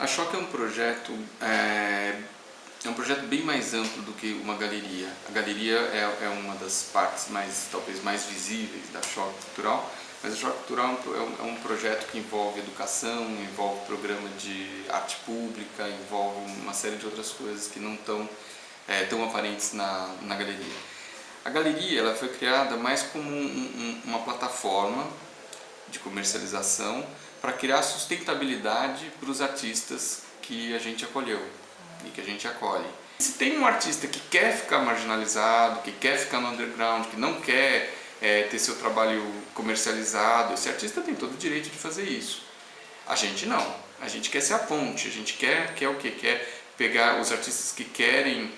A Choca é um projeto bem mais amplo do que uma galeria. A galeria é uma das partes talvez mais visíveis da Choca Cultural, mas a Choca Cultural é um projeto que envolve educação, envolve programa de arte pública, envolve uma série de outras coisas que não estão tão aparentes na galeria. A galeria ela foi criada mais como uma plataforma de comercialização para criar sustentabilidade para os artistas que a gente acolheu e que a gente acolhe. Se tem um artista que quer ficar marginalizado, que quer ficar no underground, que não quer ter seu trabalho comercializado, esse artista tem todo o direito de fazer isso. A gente não. A gente quer ser a ponte, a gente quer o quê? Quer pegar os artistas que querem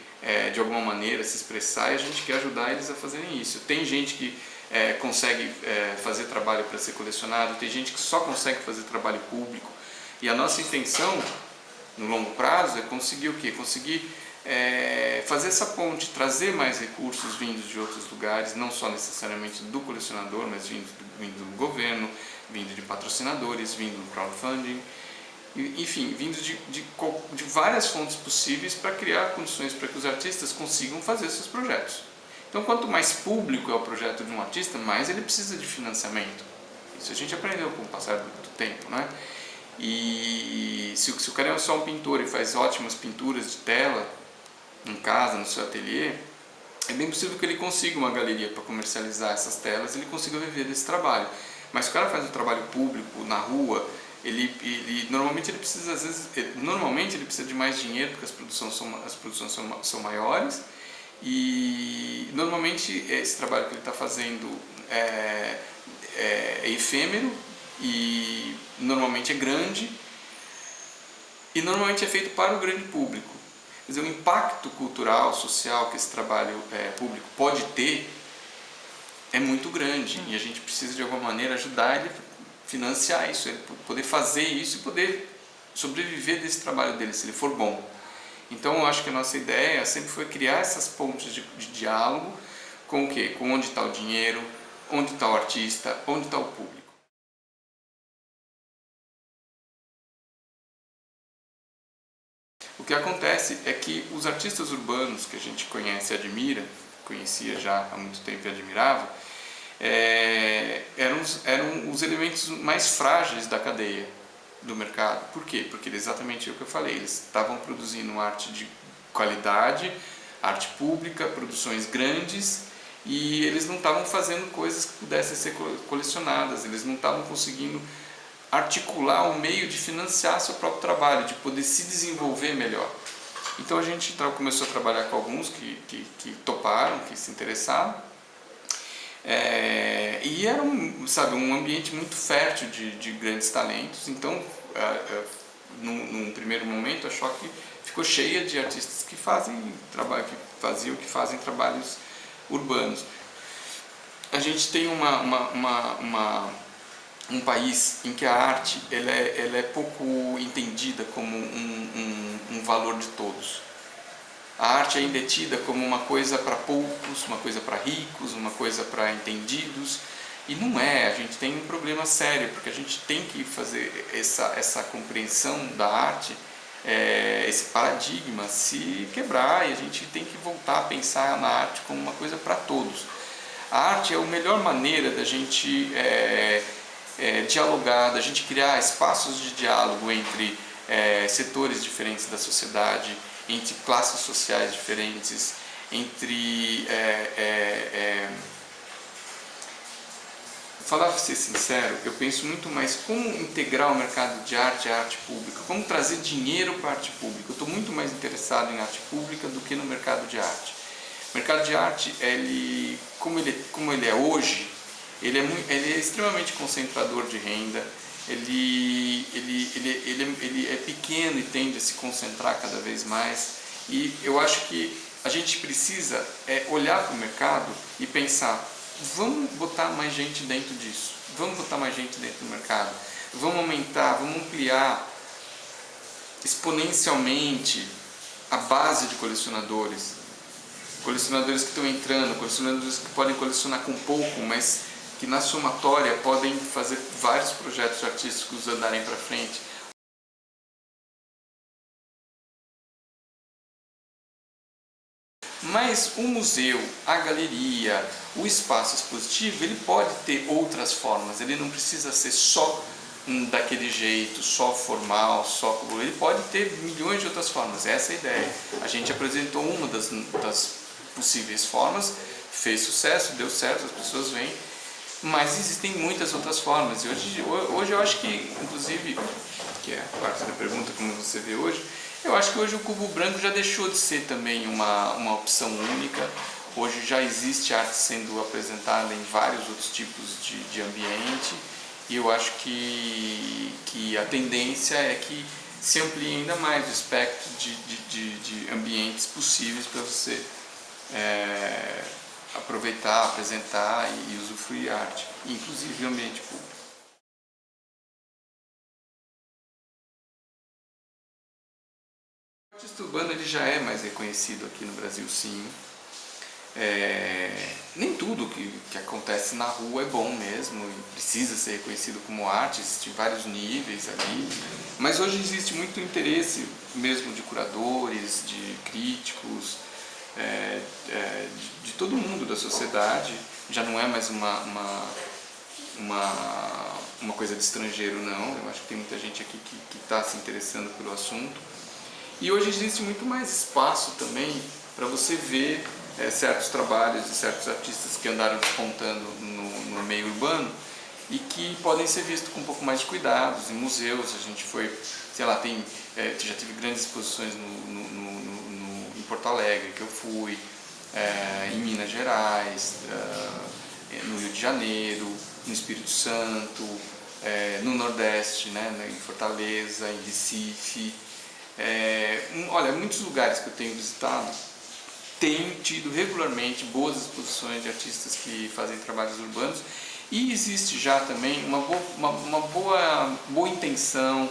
de alguma maneira se expressar e a gente quer ajudar eles a fazerem isso. Tem gente que consegue fazer trabalho para ser colecionado, tem gente que só consegue fazer trabalho público, e a nossa intenção no longo prazo é conseguir o quê? Conseguir fazer essa ponte, trazer mais recursos vindos de outros lugares, não só necessariamente do colecionador, mas vindo do governo, vindo de patrocinadores, vindo do crowdfunding, enfim, vindo de várias fontes possíveis para criar condições para que os artistas consigam fazer seus projetos. Então, quanto mais público é o projeto de um artista, mais ele precisa de financiamento. Isso a gente aprendeu com o passar do tempo, né? E se o cara é só um pintor e faz ótimas pinturas de tela em casa, no seu ateliê, é bem possível que ele consiga uma galeria para comercializar essas telas e ele consiga viver desse trabalho. Mas se o cara faz um trabalho público, na rua, normalmente ele precisa, às vezes, normalmente ele precisa de mais dinheiro porque as produções são maiores, e normalmente esse trabalho que ele está fazendo é efêmero e normalmente é grande e normalmente é feito para o grande público. Quer dizer, o impacto cultural, social que esse trabalho público pode ter é muito grande e a gente precisa de alguma maneira ajudar ele a financiar isso, ele poder fazer isso e poder sobreviver desse trabalho dele, se ele for bom. Então eu acho que a nossa ideia sempre foi criar essas pontes de diálogo com o quê? Com onde está o dinheiro, onde está o artista, onde está o público. O que acontece é que os artistas urbanos que a gente conhece e admira, conhecia já há muito tempo e admirava, eram os elementos mais frágeis da cadeia do mercado. Por quê? Porque exatamente o que eu falei, eles estavam produzindo arte de qualidade, arte pública, produções grandes, e eles não estavam fazendo coisas que pudessem ser colecionadas, eles não estavam conseguindo articular um meio de financiar seu próprio trabalho, de poder se desenvolver melhor. Então a gente começou a trabalhar com alguns que toparam, que se interessaram, e era um ambiente muito fértil de grandes talentos. Então, num primeiro momento, a Choque ficou cheia de artistas que fazem trabalhos urbanos. A gente tem um país em que a arte ela é pouco entendida como um valor de todos. A arte ainda é tida como uma coisa para poucos, uma coisa para ricos, uma coisa para entendidos, e não é. A gente tem um problema sério, porque a gente tem que fazer essa compreensão da arte, esse paradigma se quebrar, e a gente tem que voltar a pensar na arte como uma coisa para todos. A arte é a melhor maneira da gente dialogar, da gente criar espaços de diálogo entre setores diferentes da sociedade, entre classes sociais diferentes, entre... Falar para ser sincero, eu penso muito mais como integrar o mercado de arte à arte pública, como trazer dinheiro para a arte pública. Eu estou muito mais interessado em arte pública do que no mercado de arte. O mercado de arte, como ele é hoje, ele é extremamente concentrador de renda, ele é pequeno e tende a se concentrar cada vez mais, e eu acho que a gente precisa olhar para o mercado e pensar: vamos botar mais gente dentro disso, vamos botar mais gente dentro do mercado, vamos aumentar, vamos ampliar exponencialmente a base de colecionadores que estão entrando, colecionadores que podem colecionar com pouco, mas que na somatória podem fazer vários projetos artísticos andarem para frente. Mas o museu, a galeria, o espaço expositivo, ele pode ter outras formas, ele não precisa ser só daquele jeito, só formal, só... Ele pode ter milhões de outras formas, essa é a ideia. A gente apresentou uma das possíveis formas, fez sucesso, deu certo, as pessoas vêm, mas existem muitas outras formas. E hoje eu acho que, inclusive, que é parte da pergunta como você vê hoje, eu acho que hoje o cubo branco já deixou de ser também uma opção única. Hoje já existe arte sendo apresentada em vários outros tipos de ambiente, e eu acho que a tendência é que se amplie ainda mais o espectro de ambientes possíveis para você aproveitar, apresentar e usufruir arte, inclusive o ambiente público. O artista urbano ele já é mais reconhecido aqui no Brasil, sim. Nem tudo que acontece na rua é bom mesmo e precisa ser reconhecido como arte, existem vários níveis ali, mas hoje existe muito interesse mesmo de curadores, de críticos, de todo mundo da sociedade. Já não é mais uma coisa de estrangeiro, não. Eu acho que tem muita gente aqui que está se interessando pelo assunto. E hoje existe muito mais espaço também para você ver certos trabalhos de certos artistas que andaram despontando no meio urbano e que podem ser vistos com um pouco mais de cuidados. Em museus, a gente foi, sei lá, já tive grandes exposições em Porto Alegre, que eu fui, em Minas Gerais, no Rio de Janeiro, no Espírito Santo, no Nordeste, né, em Fortaleza, em Recife. Olha, muitos lugares que eu tenho visitado têm tido regularmente boas exposições de artistas que fazem trabalhos urbanos, e existe já também uma boa intenção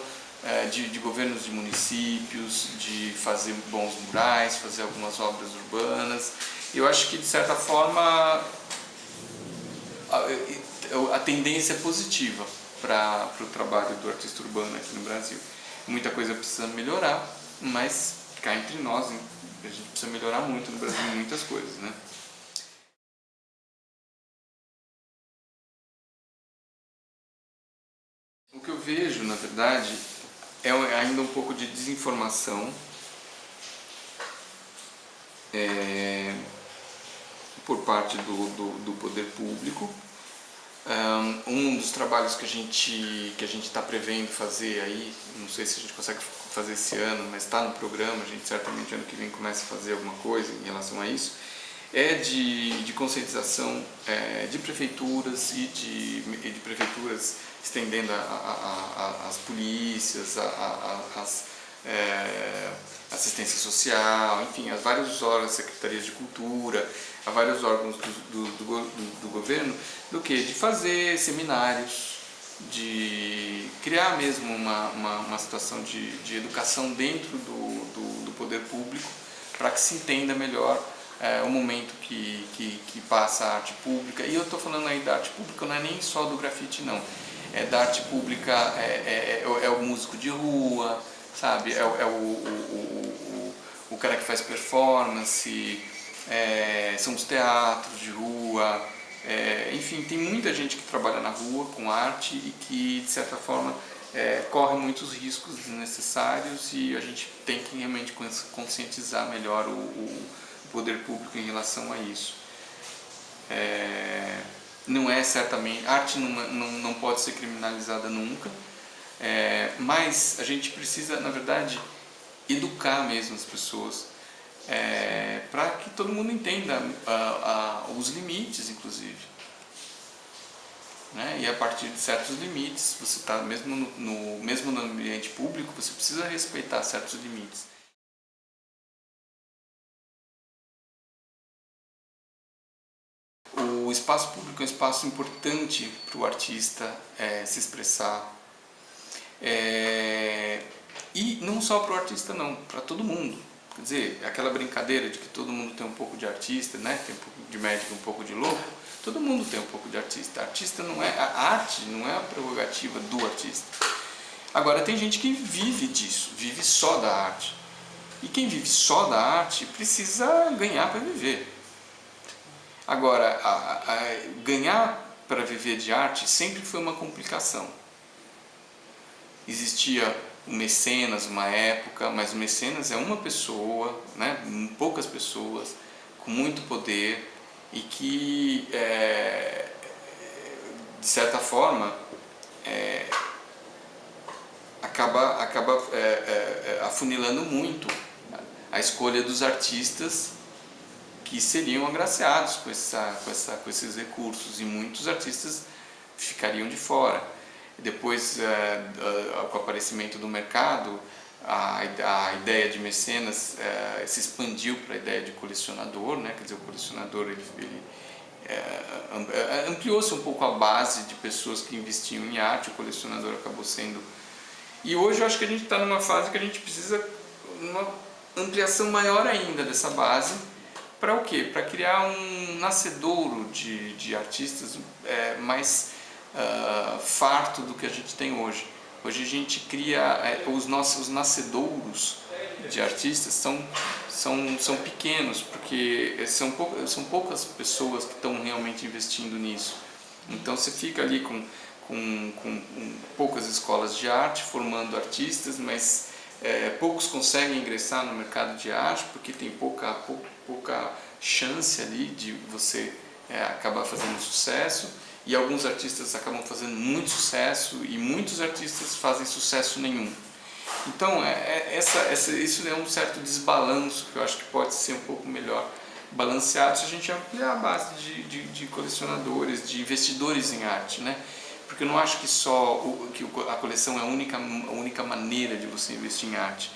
de governos de municípios de fazer bons murais, fazer algumas obras urbanas. Eu acho que de certa forma a tendência é positiva para o trabalho do artista urbano aqui no Brasil. Muita coisa precisa melhorar, mas cá entre nós, a gente precisa melhorar muito no Brasil, muitas coisas, né? O que eu vejo, na verdade, é ainda um pouco de desinformação por parte do poder público. Um dos trabalhos que a gente está prevendo fazer aí, não sei se a gente consegue fazer esse ano, mas está no programa, a gente certamente ano que vem começa a fazer alguma coisa em relação a isso, é de conscientização de prefeituras e de prefeituras estendendo as polícias, assistência social, enfim, a vários órgãos, secretarias de cultura, a vários órgãos do governo, do que? De fazer seminários, de criar mesmo uma situação de educação dentro do poder público, para que se entenda melhor o momento que passa a arte pública. E eu estou falando aí da arte pública, não é nem só do grafite, não. É da arte pública, é o músico de rua, sabe? O cara que faz performance, são os teatros de rua, enfim, tem muita gente que trabalha na rua com arte e que, de certa forma, corre muitos riscos desnecessários, e a gente tem que realmente conscientizar melhor o poder público em relação a isso. Não é certamente, arte não pode ser criminalizada nunca, mas a gente precisa, na verdade, educar mesmo as pessoas, para que todo mundo entenda os limites, inclusive, né? E a partir de certos limites, você está mesmo no ambiente público, você precisa respeitar certos limites. O espaço público é um espaço importante para o artista se expressar, e não só para o artista não, para todo mundo. Quer dizer, aquela brincadeira de que todo mundo tem um pouco de artista, né? Tem um pouco de médico, um pouco de louco. Todo mundo tem um pouco de artista. A arte não é a prerrogativa do artista. Agora, tem gente que vive disso, vive só da arte. E quem vive só da arte precisa ganhar para viver. Agora, ganhar para viver de arte sempre foi uma complicação. Existia o mecenas uma época, mas o mecenas é uma pessoa, né, poucas pessoas, com muito poder e que, de certa forma, acaba afunilando muito a escolha dos artistas que seriam agraciados com esses recursos, e muitos artistas ficariam de fora. Depois, com o aparecimento do mercado, a ideia de mecenas se expandiu para a ideia de colecionador, né? Quer dizer, o colecionador ampliou-se um pouco a base de pessoas que investiam em arte, o colecionador acabou sendo... E hoje eu acho que a gente está numa fase que a gente precisa uma ampliação maior ainda dessa base. Para o quê? Para criar um nascedouro de artistas mais farto do que a gente tem hoje. Hoje a gente cria, os nossos nascedouros de artistas são pequenos, porque são poucas pessoas que estão realmente investindo nisso. Então você fica ali com poucas escolas de arte formando artistas, mas poucos conseguem ingressar no mercado de arte porque tem pouca chance ali de você acabar fazendo sucesso, e alguns artistas acabam fazendo muito sucesso e muitos artistas fazem sucesso nenhum. Então isso é um certo desbalanço que eu acho que pode ser um pouco melhor balanceado se a gente ampliar a base de colecionadores, de investidores em arte, né? Porque eu não acho que a coleção é a única maneira de você investir em arte.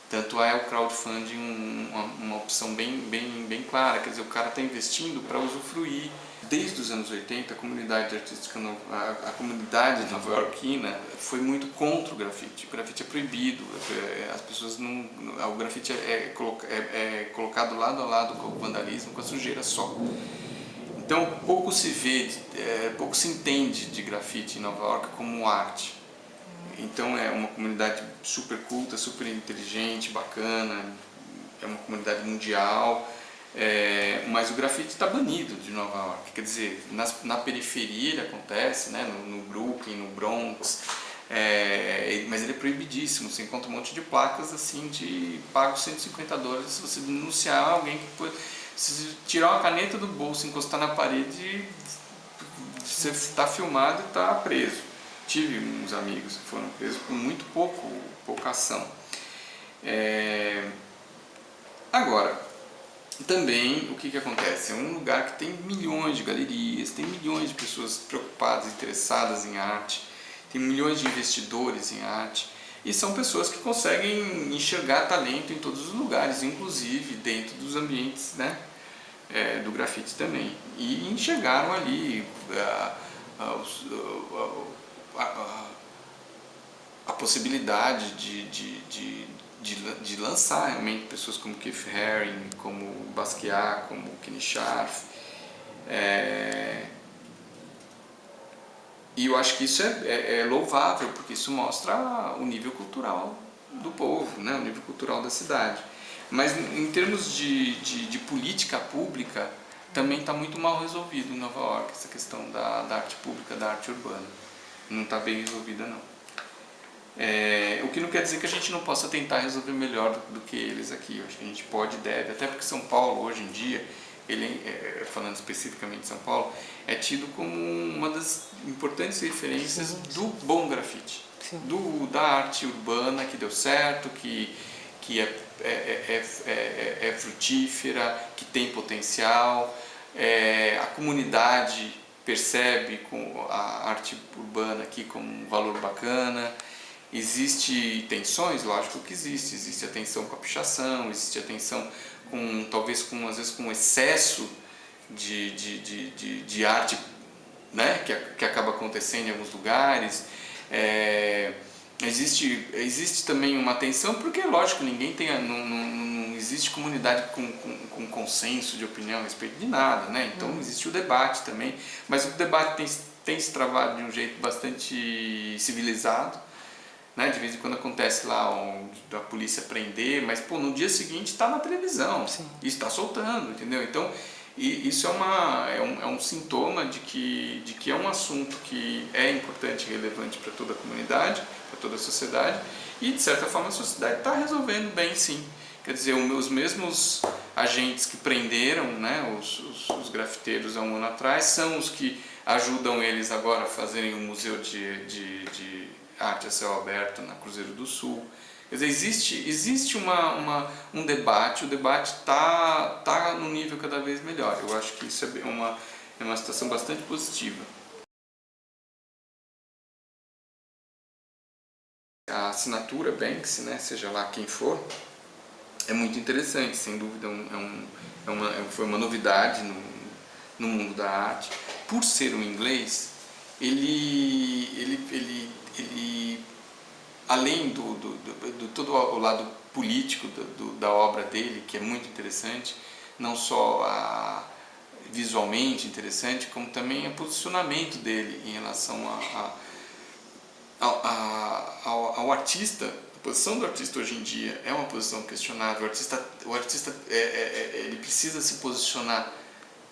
Tanto é o crowdfunding uma opção bem clara, quer dizer, o cara está investindo para usufruir. Desde os anos 80, a comunidade artística, a comunidade nova-iorquina foi muito contra o grafite. O grafite é proibido, as pessoas não, o grafite é colocado lado a lado com o vandalismo, com a sujeira só. Então pouco se vê, pouco se entende de grafite em Nova York como arte. Então é uma comunidade super culta, super inteligente, bacana, é uma comunidade mundial, mas o grafite está banido de Nova York. Quer dizer, na periferia ele acontece, né, no Brooklyn, no Bronx, mas ele é proibidíssimo. Você encontra um monte de placas assim de pago $150 se você denunciar alguém que foi... Se tirar uma caneta do bolso e encostar na parede, você está filmado e está preso. Tive uns amigos que foram presos por muito pouca ação. Agora, também o que acontece? É um lugar que tem milhões de galerias, tem milhões de pessoas preocupadas, interessadas em arte, tem milhões de investidores em arte, e são pessoas que conseguem enxergar talento em todos os lugares, inclusive dentro dos ambientes, né, do grafite também. E enxergaram ali a possibilidade de lançar realmente pessoas como Keith Haring, como Basquiat, como Kenny Scharf. E eu acho que isso é louvável, porque isso mostra o nível cultural do povo, né? O nível cultural da cidade. Mas em termos de política pública, também está muito mal resolvido em Nova York, essa questão da arte pública, da arte urbana. Não está bem resolvida, não. O que não quer dizer que a gente não possa tentar resolver melhor do que eles aqui. Eu acho que a gente pode e deve, até porque São Paulo, hoje em dia, falando especificamente de São Paulo, é tido como uma das importantes referências do bom grafite, da arte urbana que deu certo, que é frutífera, que tem potencial, a comunidade percebe a arte urbana aqui como um valor bacana. Existe tensões? Lógico que existe a tensão com a pichação, existe a tensão às vezes com excesso de arte, né, que acaba acontecendo em alguns lugares. Existe também uma tensão, porque lógico, não existe comunidade com consenso de opinião a respeito de nada, né? Então existe o debate também, mas o debate tem se travado de um jeito bastante civilizado, né? De vez em quando acontece lá da polícia prender, mas pô, no dia seguinte está na televisão, Sim. e está soltando, entendeu? Então, isso é um sintoma de que é um assunto que é importante e relevante para toda a comunidade, para toda a sociedade, e de certa forma a sociedade está resolvendo bem, sim. Quer dizer, os mesmos agentes que prenderam, né, os grafiteiros há um ano atrás são os que ajudam eles agora a fazerem um museu de arte a céu aberto na Cruzeiro do Sul. Quer dizer, existe um debate, o debate tá num nível cada vez melhor. Eu acho que isso é uma situação bastante positiva. A assinatura Banksy, né, seja lá quem for, é muito interessante, sem dúvida. Foi uma novidade no mundo da arte. Por ser um inglês, ele além do todo o lado político da obra dele, que é muito interessante, não só visualmente interessante, como também o posicionamento dele em relação ao artista. A posição do artista hoje em dia é uma posição questionável. O artista ele precisa se posicionar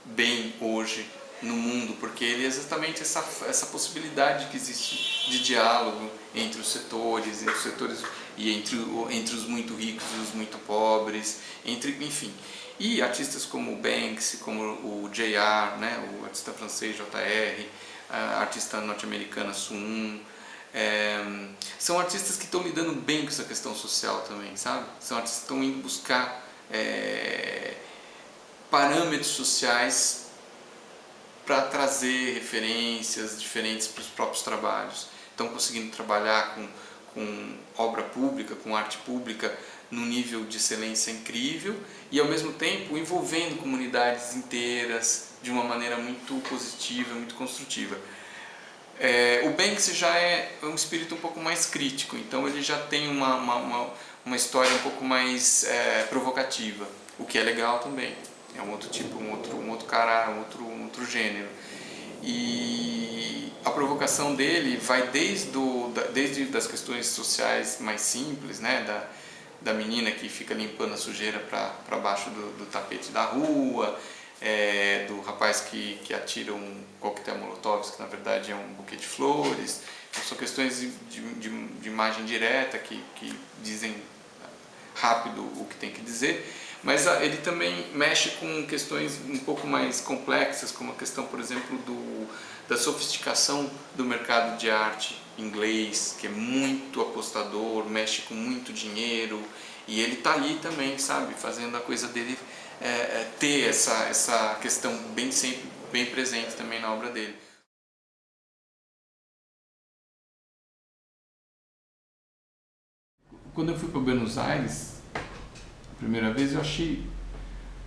bem hoje no mundo, porque ele é exatamente essa possibilidade que existe de diálogo entre os setores e entre os muito ricos e os muito pobres, enfim. E artistas como o Banksy, como o J.R., né, o artista francês J.R., a artista norte-americana Sun, são artistas que estão lidando bem com essa questão social também, sabe? São artistas que estão indo buscar parâmetros sociais para trazer referências diferentes para os próprios trabalhos. Estão conseguindo trabalhar com obra pública, com arte pública, num nível de excelência incrível e, ao mesmo tempo, envolvendo comunidades inteiras de uma maneira muito positiva, muito construtiva. O Banksy já é um espírito um pouco mais crítico, então ele já tem uma história um pouco mais provocativa, o que é legal também. É um outro tipo, um outro cara, um outro gênero. E a provocação dele vai desde das questões sociais mais simples, né, da menina que fica limpando a sujeira para baixo do tapete da rua, do rapaz que atira um coquetel molotov, que na verdade é um buquê de flores. Então, são questões de imagem direta que dizem rápido o que tem que dizer, mas ele também mexe com questões um pouco mais complexas, como a questão, por exemplo, da sofisticação do mercado de arte inglês, que é muito apostador, mexe com muito dinheiro, e ele está ali também, sabe, fazendo a coisa dele ter essa questão sempre bem presente também na obra dele. Quando eu fui para Buenos Aires, a primeira vez, eu achei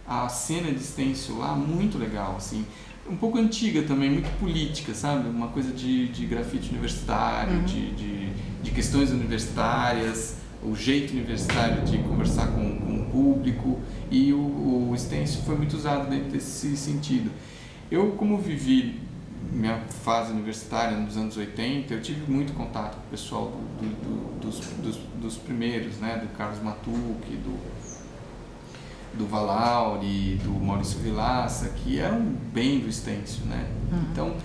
a cena de stencil lá muito legal, assim, um pouco antiga também, muito política, sabe? Uma coisa de grafite universitário, de questões universitárias, o jeito universitário de conversar com o público, e o stencil foi muito usado dentro desse sentido. Eu, como vivi minha fase universitária nos anos 80, eu tive muito contato com o pessoal dos primeiros, né? Do Carlos Matucci, do Valauri, do Maurício Vilaça, que eram bem do stencil, né? Então,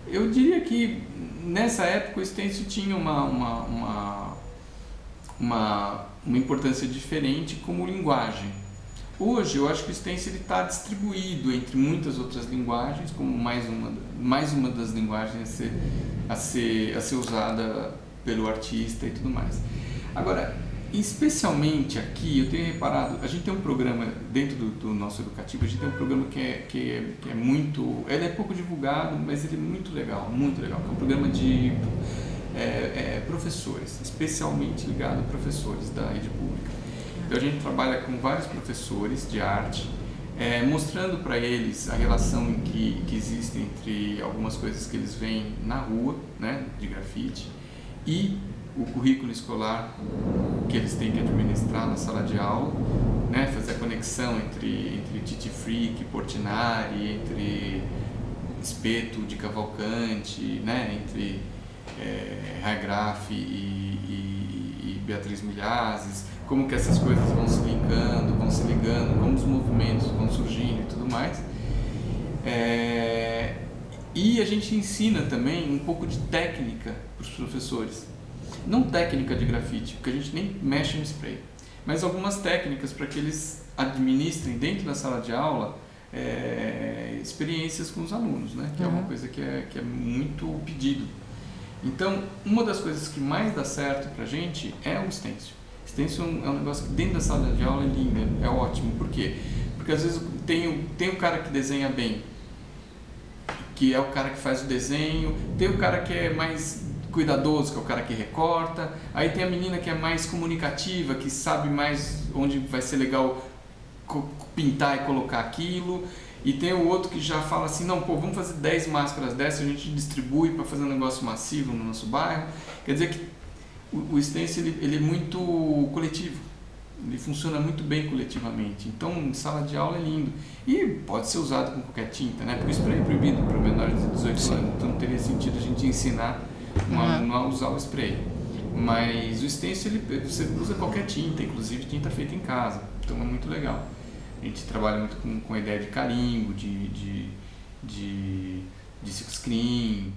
eu diria que nessa época o stencil tinha uma importância diferente como linguagem. Hoje eu acho que o stencil está distribuído entre muitas outras linguagens, como mais uma das linguagens a ser usada pelo artista e tudo mais. Agora, especialmente aqui, eu tenho reparado, a gente tem um programa dentro do nosso educativo, a gente tem um programa que é muito, ele é pouco divulgado, mas ele é muito legal, que é um programa de professores, especialmente ligado a professores da rede pública. Então a gente trabalha com vários professores de arte, mostrando para eles a relação que existe entre algumas coisas que eles veem na rua, né, de grafite, e o currículo escolar que eles têm que administrar na sala de aula, né, fazer a conexão entre Titi Frick, Portinari, entre Espeto de Cavalcante, né, entre Hairgraph e Beatriz Milhazes, como que essas coisas vão se linkando, vão se ligando, como os movimentos vão surgindo e tudo mais. E a gente ensina também um pouco de técnica para os professores. Não técnica de grafite, porque a gente nem mexe no spray, mas algumas técnicas para que eles administrem dentro da sala de aula experiências com os alunos, né? Que é uma coisa que é muito pedido. Então, uma das coisas que mais dá certo pra gente é o stencil. Stencil é um negócio que dentro da sala de aula é lindo, é ótimo. Por quê? Porque às vezes tem um cara que desenha bem, que é o cara que faz o desenho, tem o cara que é mais cuidadoso, que é o cara que recorta, aí tem a menina que é mais comunicativa, que sabe mais onde vai ser legal pintar e colocar aquilo, e tem o outro que já fala assim, não, pô, vamos fazer 10 máscaras dessas, a gente distribui para fazer um negócio massivo no nosso bairro. Quer dizer que o stencil ele é muito coletivo, ele funciona muito bem coletivamente, então sala de aula é lindo, e pode ser usado com qualquer tinta, né? Porque o spray é proibido para menores de 18 anos, então não teria sentido a gente ensinar um aluno a usar o spray. Mas o stencil você usa qualquer tinta, inclusive tinta feita em casa, então é muito legal. A gente trabalha muito com a ideia de carimbo, de silkscreen,